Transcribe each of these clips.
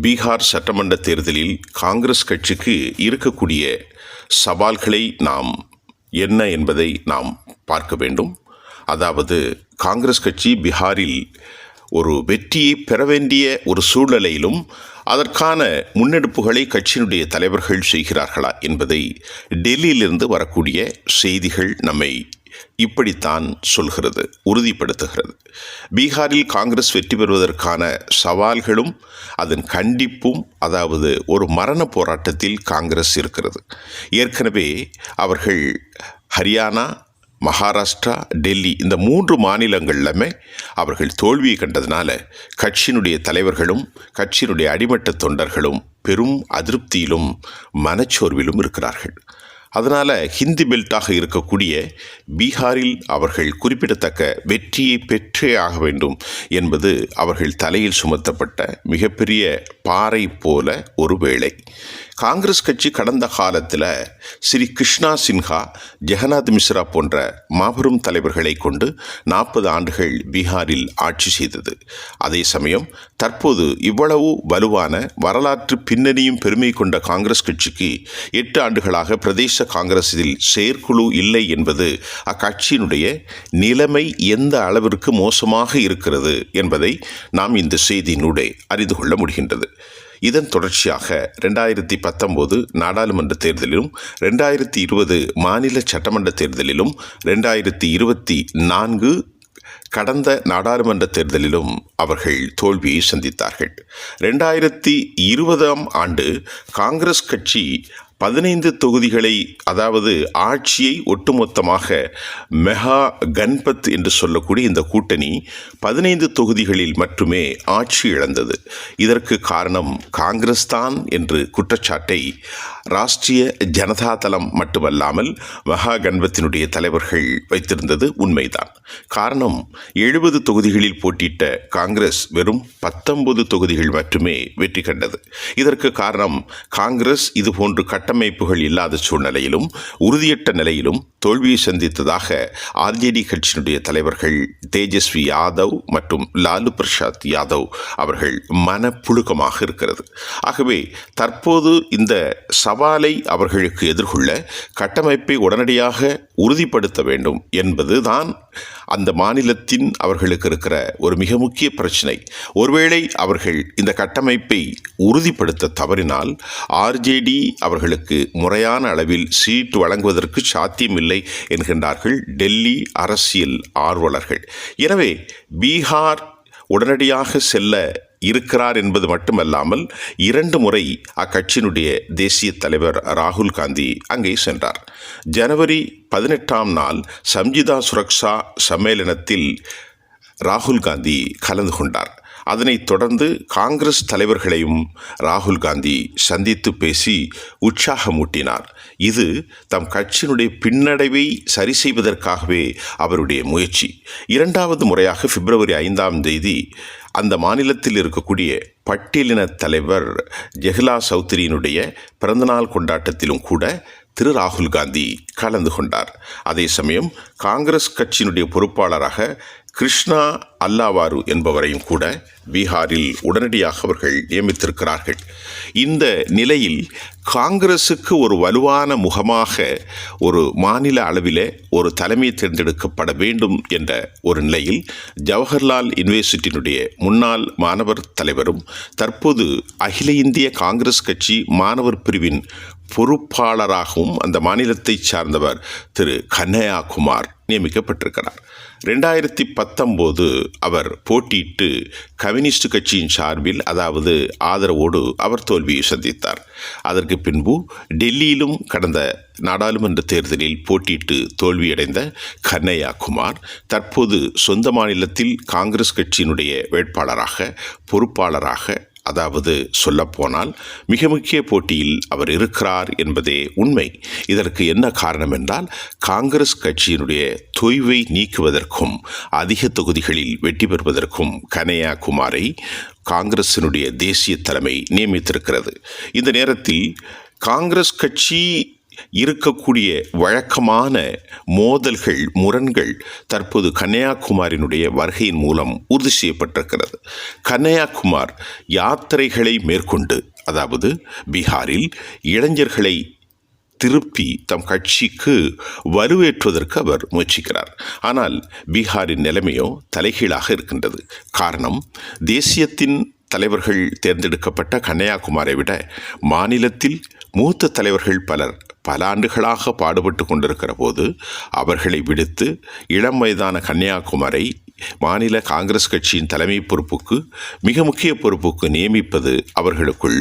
பீகார் சட்டமன்ற தேர்தலில் காங்கிரஸ் கட்சிக்கு இருக்கக்கூடிய சவால்களை நாம் என்ன என்பதை நாம் பார்க்க வேண்டும். அதாவது காங்கிரஸ் கட்சி பீகாரில் ஒரு வெற்றியை பெற வேண்டிய ஒரு சூழ்நிலையிலும் அதற்கான முன்னெடுப்புகளை கட்சியினுடைய தலைவர்கள் செய்கிறார்களா என்பதை டெல்லியிலிருந்து வரக்கூடிய செய்திகள் நம்மை இப்படித்தான் சொல்கிறது, உறுதிப்படுத்துகிறது. பீகாரில் காங்கிரஸ் வெற்றி பெறுவதற்கான சவால்களும் அதன் கண்டிப்பும், அதாவது ஒரு மரண போராட்டத்தில் காங்கிரஸ் இருக்கிறது. ஏற்கனவே அவர்கள் ஹரியானா, மகாராஷ்டிரா, டெல்லி இந்த 3 மாநிலங்களிலுமே அவர்கள் தோல்வியை கண்டதுனால கட்சியினுடைய தலைவர்களும் கட்சியினுடைய அடிமட்ட தொண்டர்களும் பெரும் அதிருப்தியிலும் மனச்சோர்விலும் இருக்கிறார்கள். அதனால் ஹிந்தி பெல்ட்டாக இருக்கக்கூடிய பீகாரில் அவர்கள் குறிப்பிடத்தக்க வெற்றியை பெற்றே ஆக வேண்டும் என்பது அவர்கள் தலையில் சுமத்தப்பட்ட மிகப்பெரிய பாறை போல ஒரு வேளை. காங்கிரஸ் கட்சி கடந்த காலத்தில் ஸ்ரீ கிருஷ்ணா சின்ஹா, ஜெகநாத் மிஸ்ரா போன்ற மாபெரும் தலைவர்களை கொண்டு 40 ஆண்டுகள் பீகாரில் ஆட்சி செய்தது. அதே சமயம் தற்போது இவ்வளவு வலுவான வரலாற்று பின்னணியும் பெருமை கொண்ட காங்கிரஸ் கட்சிக்கு 8 ஆண்டுகளாக பிரதேச காங்கிரஸில் செயற்குழு இல்லை என்பது அக்கட்சியினுடைய நிலைமை எந்த அளவிற்கு மோசமாக இருக்கிறது என்பதை நாம் இந்த செய்தியினூடே அறிந்து கொள்ள முடிகின்றது. இதன் தொடர்ச்சியாக 2019 நாடாளுமன்ற தேர்தலிலும் 2020 மாநில சட்டமன்ற தேர்தலிலும் 2024 கடந்த நாடாளுமன்ற தேர்தலிலும் அவர்கள் தோல்வியை சந்தித்தார்கள். 2020ஆம் ஆண்டு காங்கிரஸ் கட்சி 15 தொகுதிகளை, அதாவது ஆட்சியை ஒட்டுமொத்தமாக மெகா கன்பத் என்று சொல்லக்கூடிய இந்த கூட்டணி 15 தொகுதிகளில் மட்டுமே ஆட்சி இழந்தது. இதற்கு காரணம் காங்கிரஸ் தான் என்று குற்றச்சாட்டை ராஷ்டிரிய ஜனதா தளம் மட்டுமல்லாமல் மெகா கன்பத்தினுடைய தலைவர்கள் வைத்திருந்தது உண்மைதான். காரணம் 70 தொகுதிகளில் போட்டியிட்ட காங்கிரஸ் வெறும் 19 தொகுதிகள் மட்டுமே வெற்றி கண்டது. இதற்கு காரணம் காங்கிரஸ் இதுபோன்று கட்டமைப்புகள் இல்லாத சூழ்நிலையிலும் உறுதியற்ற நிலையிலும் தோல்வியை சந்தித்ததாக ஆர்ஜேடி கட்சியினுடைய தலைவர்கள் தேஜஸ்வி யாதவ் மற்றும் லாலு பிரசாத் யாதவ் அவர்கள் மனப்புழுக்கமாக இருக்கிறது. ஆகவே தற்போது இந்த சவாலை அவர்களுக்கு எதிர்கொள்ள கட்டமைப்பை உடனடியாக உறுதிப்படுத்த வேண்டும் என்பதுதான் அந்த மாநிலத்தின் அவர்களுக்கு இருக்கிற ஒரு மிக முக்கிய பிரச்சனை. ஒருவேளை அவர்கள் இந்த கட்டமைப்பை உறுதிப்படுத்த தவறினால் ஆர்ஜேடி அவர்களுக்கு முறையான அளவில் சீட் வழங்குவதற்கு சாத்தியமில்லை என்கின்றார்கள் டெல்லி அரசியல் ஆர்வலர்கள். எனவே பீகார் உடனடியாக செல்ல இருக்கிறார் என்பது மட்டுமல்லாமல் 2 முறை அக்கட்சியினுடைய தேசிய தலைவர் ராகுல் காந்தி அங்கே சென்றார். ஜனவரி 18ஆம் நாள் சம்ஜிதா சுரக்ஷா சம்மேளனத்தில் ராகுல் காந்தி கலந்து கொண்டார். அதனைத் தொடர்ந்து காங்கிரஸ் தலைவர்களையும் ராகுல் காந்தி சந்தித்து பேசி உற்சாகமூட்டினார். இது தம் கட்சியினுடைய பின்னடைவை சரி செய்வதற்காகவே அவருடைய முயற்சி. 2வது முறையாக பிப்ரவரி 5ஆம் தேதி அந்த மாநிலத்தில் இருக்கக்கூடிய பட்டியலின தலைவர் ஜெஹ்லா சௌத்ரியினுடைய பிறந்தநாள் கொண்டாட்டத்திலும் கூட திரு ராகுல் காந்தி கலந்து கொண்டார். அதே சமயம் காங்கிரஸ் கட்சியினுடைய பொறுப்பாளராக கிருஷ்ணா அல்லாவாரு என்பவரையும் கூட பீகாரில் உடனடியாக அவர்கள் நியமித்திருக்கிறார்கள். இந்த நிலையில் காங்கிரசுக்கு ஒரு வலுவான முகமாக ஒரு மாநில அளவிலே ஒரு தலைமை தேர்ந்தெடுக்கப்பட வேண்டும் என்ற ஒரு நிலையில் ஜவஹர்லால் யூனிவர்சிட்டியினுடைய முன்னாள் மாணவர் தலைவரும் தற்போது அகில இந்திய காங்கிரஸ் கட்சி மாணவர் பிரிவின் பொறுப்பாளராகவும் அந்த மாநிலத்தை சார்ந்தவர் திரு கன்ஹையா குமார் நியமிக்கப்பட்டிருக்கிறார். 2019 அவர் போட்டியிட்டு கம்யூனிஸ்ட் கட்சியின் சார்பில், அதாவது ஆதரவோடு அவர் தோல்வியை சந்தித்தார். அதற்கு பின்பு டெல்லியிலும் கடந்த நாடாளுமன்ற தேர்தலில் போட்டியிட்டு தோல்வியடைந்த கன்ஹையா குமார் தற்போது சொந்த மாநிலத்தில் காங்கிரஸ் கட்சியினுடைய வேட்பாளராக, பொறுப்பாளராக, அதாவது சொல்லப்போனால் மிக முக்கிய போட்டியில் அவர் இருக்கிறார் என்பதே உண்மை. இதற்கு என்ன காரணம் என்றால் காங்கிரஸ் கட்சியினுடைய தொய்வை நீக்குவதற்கும் அதிக தொகுதிகளில் வெற்றி பெறுவதற்கும் கன்ஹையா குமாரை காங்கிரசினுடைய தேசிய தலைமை நியமித்திருக்கிறது. இந்த நேரத்தில் காங்கிரஸ் கட்சி இருக்கக்கூடிய வழக்கமான மோதல்கள், முரண்கள் தற்போது கன்னியாகுமரியினுடைய வருகையின் மூலம் உறுதி செய்யப்பட்டிருக்கிறது. கன்னியாகுமார் யாத்திரைகளை மேற்கொண்டு, அதாவது பீகாரில் இளைஞர்களை திருப்பி தம் கட்சிக்கு வலுவேற்றுவதற்கு அவர் முயற்சிக்கிறார். ஆனால் பீகாரின் நிலைமையோ தலைகீழாக இருக்கின்றது. காரணம், தேசியத்தின் தலைவர்கள் தேர்ந்தெடுக்கப்பட்ட கன்னியாகுமரியை விட மாநிலத்தில் மூத்த தலைவர்கள் பல ஆண்டுகளாக பாடுபட்டு கொண்டிருக்கிற போது அவர்களை விடுத்து இளம் வயதான கன்னியாகுமரை மாநில காங்கிரஸ் கட்சியின் தலைமை பொறுப்புக்கு, மிக முக்கிய பொறுப்புக்கு நியமிப்பது அவர்களுக்குள்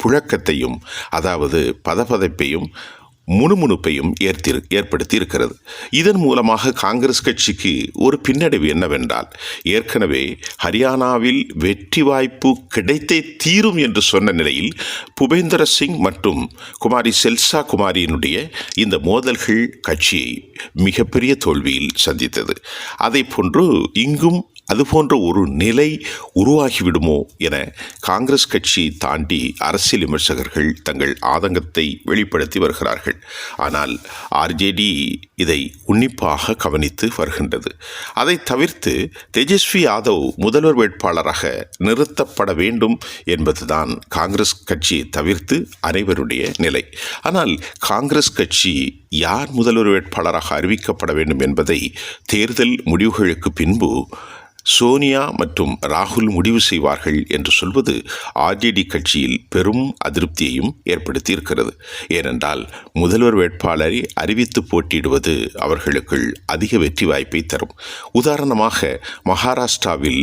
புழக்கத்தையும், அதாவது பதபதைப்பையும் முணுமுணுப்பையும் ஏற்படுத்தி இருக்கிறது. இதன் மூலமாக காங்கிரஸ் கட்சிக்கு ஒரு பின்னடைவு என்னவென்றால், ஏற்கனவே ஹரியானாவில் வெற்றி வாய்ப்பு கிடைத்தே தீரும் என்று சொன்ன நிலையில் புபேந்தர சிங் மற்றும் குமாரி செல்சா குமாரியினுடைய இந்த மோதல்கள் கட்சியை மிகப்பெரிய தோல்வியில் சந்தித்தது. அதை போன்று இங்கும் அதுபோன்ற ஒரு நிலை உருவாகிவிடுமோ என காங்கிரஸ் கட்சியை தாண்டி அரசியல் விமர்சகர்கள் தங்கள் ஆதங்கத்தை வெளிப்படுத்தி வருகிறார்கள். ஆனால் ஆர்ஜேடி இதை உன்னிப்பாக கவனித்து வருகின்றது. அதை தவிர்த்து தேஜஸ்வி யாதவ் முதல்வர் வேட்பாளராக நிறுத்தப்பட வேண்டும் என்பதுதான் காங்கிரஸ் கட்சியை தவிர்த்து அனைவருடைய நிலை. ஆனால் காங்கிரஸ் கட்சி யார் முதல்வர் வேட்பாளராக அறிவிக்கப்பட வேண்டும் என்பதை தேர்தல் முடிவுகளுக்கு பின்பு சோனியா மற்றும் ராகுல் முடிவு செய்வார்கள் என்று சொல்வது ஆர்ஜேடி கட்சியில் பெரும் அதிருப்தியையும் ஏற்படுத்தி இருக்கிறது. ஏனென்றால் முதல்வர் வேட்பாளரை அறிவித்து போட்டியிடுவது அவர்களுக்குள் அதிக வெற்றி வாய்ப்பை தரும். உதாரணமாக மகாராஷ்டிராவில்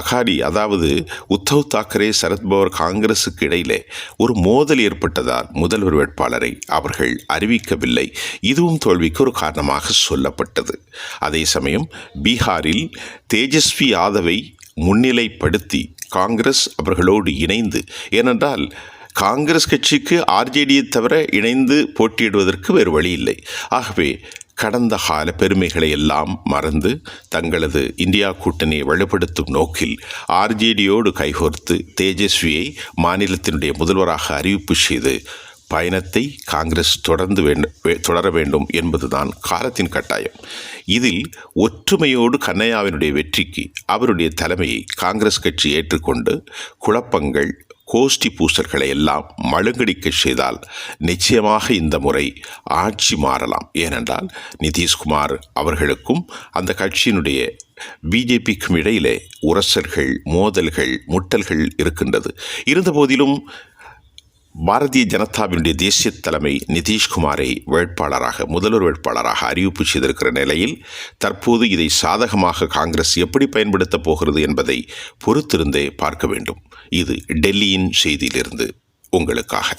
அகாடி, அதாவது உத்தவ் தாக்கரே சரத்பவார் காங்கிரசுக்கு இடையிலே ஒரு மோதல் ஏற்பட்டதால் முதல்வர் வேட்பாளரை அவர்கள் அறிவிக்கவில்லை. இதுவும் தோல்விக்கு ஒரு காரணமாக சொல்லப்பட்டது. அதே சமயம் பீகாரில் தேஜஸ்வி யாதவை முன்னிலைப்படுத்தி காங்கிரஸ் அவர்களோடு இணைந்து, ஏனென்றால் காங்கிரஸ் கட்சிக்கு ஆர்ஜேடியை தவிர இணைந்து போட்டியிடுவதற்கு வேறு வழி இல்லை. ஆகவே கடந்த கால பெருமைகளை எல்லாம் மறந்து தங்களது இந்தியா கூட்டணியை வலுப்படுத்தும் நோக்கில் ஆர்ஜேடியோடு கைகோர்த்து தேஜஸ்வியை மாநிலத்தினுடைய முதல்வராக அறிவிப்பு செய்து பயணத்தை காங்கிரஸ் தொடர வேண்டும் என்பதுதான் காலத்தின் கட்டாயம். இதில் ஒற்றுமையோடு கண்ணையாவினுடைய வெற்றிக்கு அவருடைய தலைமையை காங்கிரஸ் கட்சி ஏற்றுக்கொண்டு குழப்பங்கள், கோஷ்டி பூசல்களை எல்லாம் மழுங்கடிக்க செய்தால் நிச்சயமாக இந்த முறை ஆட்சி மாறலாம். ஏனென்றால் நிதிஷ்குமார் அவர்களுக்கும் அந்த கட்சியினுடைய பிஜேபிக்கும் இடையிலே உரசல்கள், மோதல்கள், முட்டல்கள் இருக்கின்றது. இருந்தபோதிலும் பாரதிய ஜனதாவினுடைய தேசிய தலைமை நிதிஷ்குமாரை முதல்வர் வேட்பாளராக அறிவிப்பு செய்திருக்கிற நிலையில் தற்போது இதை சாதகமாக காங்கிரஸ் எப்படி பயன்படுத்தப் போகிறது என்பதை பொறுத்திருந்தே பார்க்க வேண்டும். இது டெல்லியின் செய்தியிலிருந்து உங்களுக்காக.